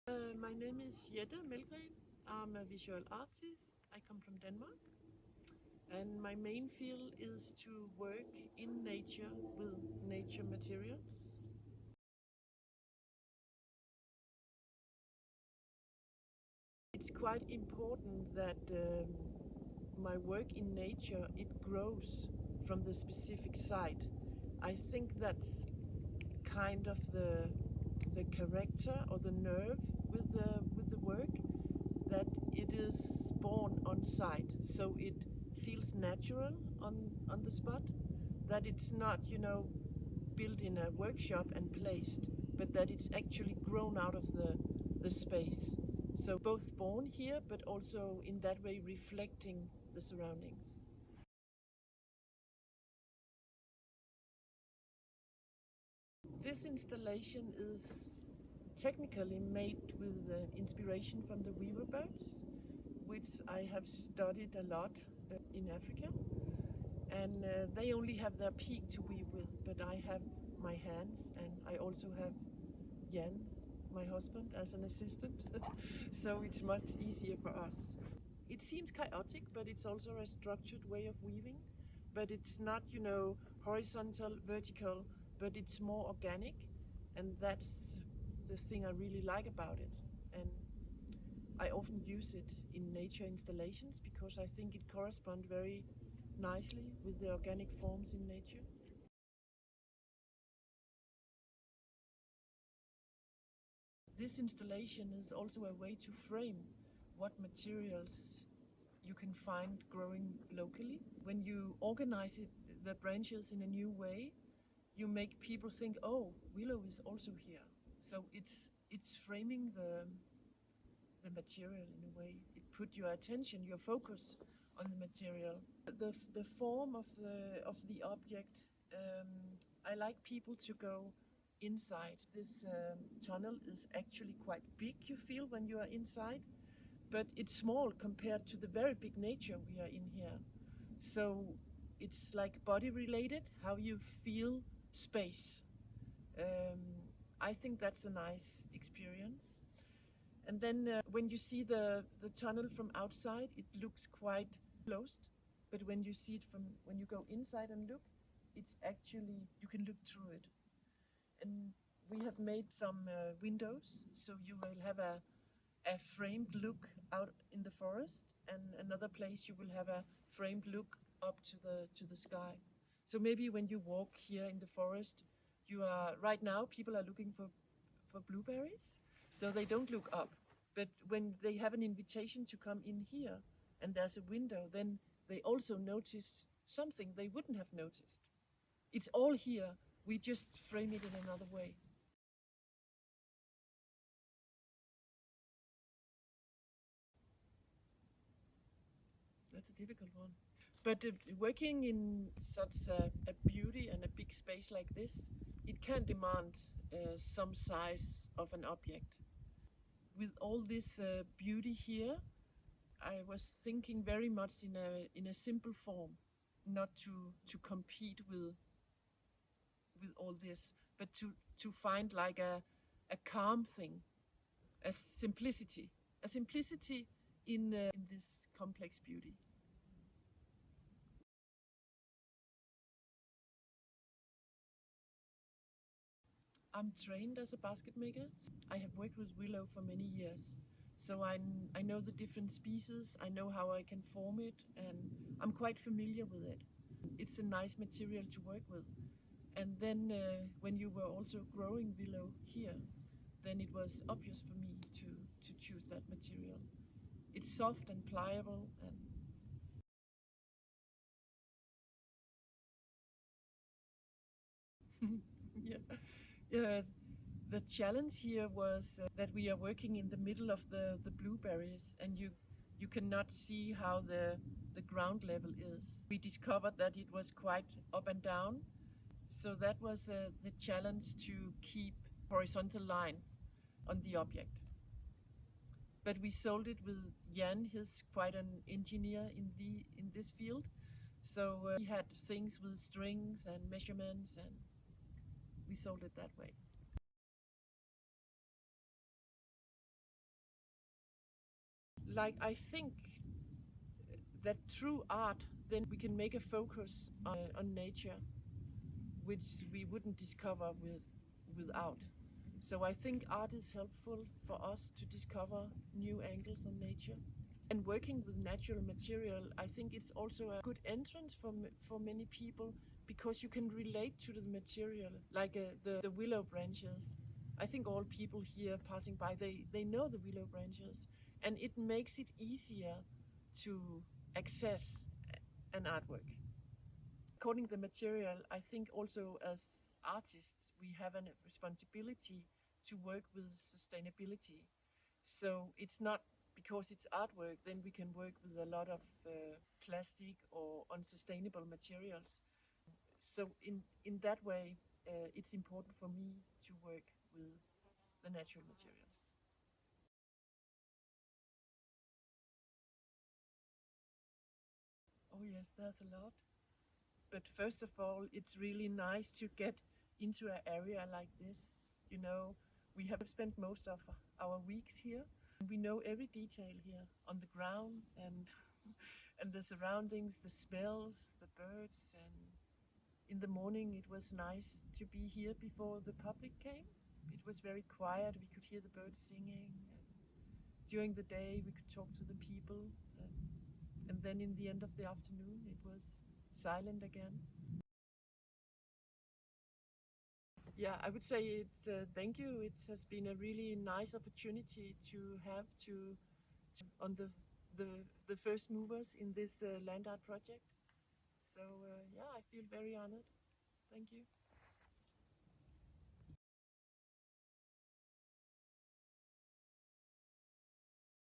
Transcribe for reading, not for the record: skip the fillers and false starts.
My name is Jette Mellgren. I'm a visual artist. I come from Denmark. And my main field is to work in nature with nature materials. It's quite important that my work in nature, it grows from the specific site. I think that's kind of the character or the nerve with the work, that it is born on site, so it feels natural on the spot, that it's not built in a workshop and placed, but that it's actually grown out of the space. So both born here, but also in that way reflecting the surroundings. This installation is technically made with inspiration from the weaver birds, which I have studied a lot in Africa. And they only have their peak to weave with, but I have my hands, and I also have Jan, my husband, as an assistant. So it's much easier for us. It seems chaotic, but it's also a structured way of weaving. But it's not, horizontal, vertical, but it's more organic. And that's the thing I really like about it. And I often use it in nature installations because I think it corresponds very nicely with the organic forms in nature. This installation is also a way to frame what materials you can find growing locally. When you organize the branches in a new way, you make people think, oh, willow is also here. So it's framing the material in a way. It put your attention, your focus on the material. The form of the object, I like people to go inside. This tunnel is actually quite big, you feel, when you are inside, but it's small compared to the very big nature we are in here. So it's like body related, how you feel space. I think that's a nice experience. And then when you see the tunnel from outside, it looks quite closed. But when you see it when you go inside and look, it's actually, you can look through it. And we have made some windows, so you will have a framed look out in the forest, and another place you will have a framed look up to the sky. So maybe when you walk here in the forest, right now people are looking for blueberries, so they don't look up. But when they have an invitation to come in here and there's a window, then they also notice something they wouldn't have noticed. It's all here, we just frame it in another way. That's a difficult one. But working in such a beauty and a big space like this, it can demand some size of an object. With all this beauty here, I was thinking very much in a simple form, not to compete with all this, but to find like a calm thing, a simplicity in this complex beauty. I'm trained as a basket maker. I have worked with willow for many years. So I know the different species, I know how I can form it, and I'm quite familiar with it. It's a nice material to work with. And then when you were also growing willow here, then it was obvious for me to choose that material. It's soft and pliable, and yeah. The challenge here was that we are working in the middle of the blueberries, and you cannot see how the ground level is. We discovered that it was quite up and down, so that was the challenge to keep horizontal line on the object. But we sold it with Jan. He's quite an engineer in this field, so he had things with strings and measurements, and we sold it that way. like I think that through art, then we can make a focus on nature, which we wouldn't discover without. So I think art is helpful for us to discover new angles on nature. And working with natural material, I think it's also a good entrance for many people because you can relate to the material, like the willow branches. I think all people here passing by, they know the willow branches, and it makes it easier to access an artwork. According to the material, I think also as artists, we have a responsibility to work with sustainability. So it's not because it's artwork, then we can work with a lot of plastic or unsustainable materials. So in that way, it's important for me to work with the natural materials. Oh yes, there's a lot. But first of all, it's really nice to get into an area like this. You know, we have spent most of our weeks here. We know every detail here on the ground and and the surroundings, the smells, the birds, and in the morning it was nice to be here before the public came. It was very quiet. We could hear the birds singing. And during the day, we could talk to the people. And then in the end of the afternoon, it was silent again. Yeah, I would say it's thank you. It has been a really nice opportunity to have on the first movers in this land art project. So yeah, I feel very honored. Thank you.